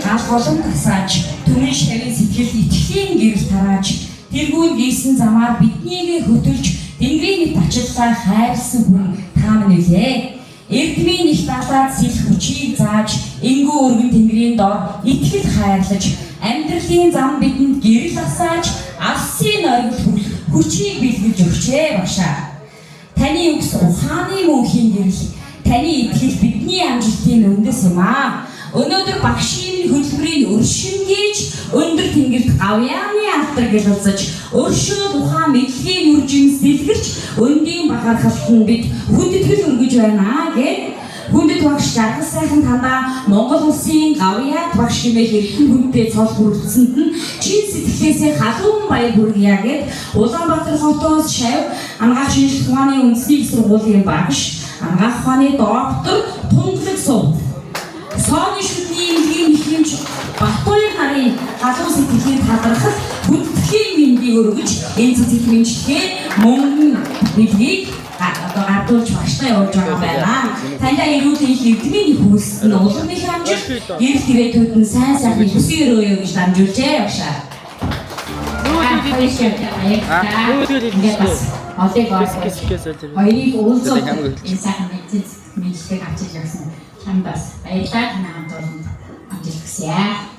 галголон тасааж түмэн шавын сэтгэлд итгэлийн гэрэл тарааж тэргүүн гийсэн замаар биднийг хөтөлж Тэнгэрийн мэт ачлалаа хайрлсан хүн та минь үлээ. Эрдмийн их далаад сэлэх хүчийг зааж энгүү өргөн Тэнгэрийн дор итгэл хайрлаж амьдралын зам бидэнд гэрэл асааж алсын оргил хүрэх хүчийг бэлгэлж өгчээ башаа. Таны үгс ухааны мөнхийн гэрэл, таны итгэл бидний амжилтын үндэс юм аа. Өнөөдөр багшийн хөдөлмөрийн өршингийж өндөр тэнгэрт гавьяаны алтар гэлэлцэж өршөө тухайн мэдлэгийн үржин сэлгэрч өндийн бахархалтанд бид хүндэтгэл өргөж байна гэд хүндэт багш жаргал сайхан тандаа Монгол улсын гавьяат багш хэмээх эрхэм хүнтэй цол бүрдсэнд нь чин сэтгэлээсээ халуун баяр хүргье гэд Улаанбаатар хотоос шав ангаах шинжлэх ухааны үндэсний сургуулийн багш ангаах ухааны доктор тунгалаг сууд Сооны шүдний эмнэлгийн ихэмж Батбаяр нарын халуун сэтгэлийн талархал хүндэтгэлийн мэндийг өргөж энэ цэцэг мэнчилгээ мөнгөн билгийг гардуулж багштай явуулж байгаа байна. Таньда ирүүлэн их эдмийн хөөс нь улам их амжилт гэрэл гэрээtүүд нь сайн сайхан хүсээр өрөөё гэж дамжуулжээ багшаа. Хоёрыг уулзах энэ сайхан мэдээлэл авчиж явсан. Чамбас баярлалаа хамт олонд амжилт хүсье.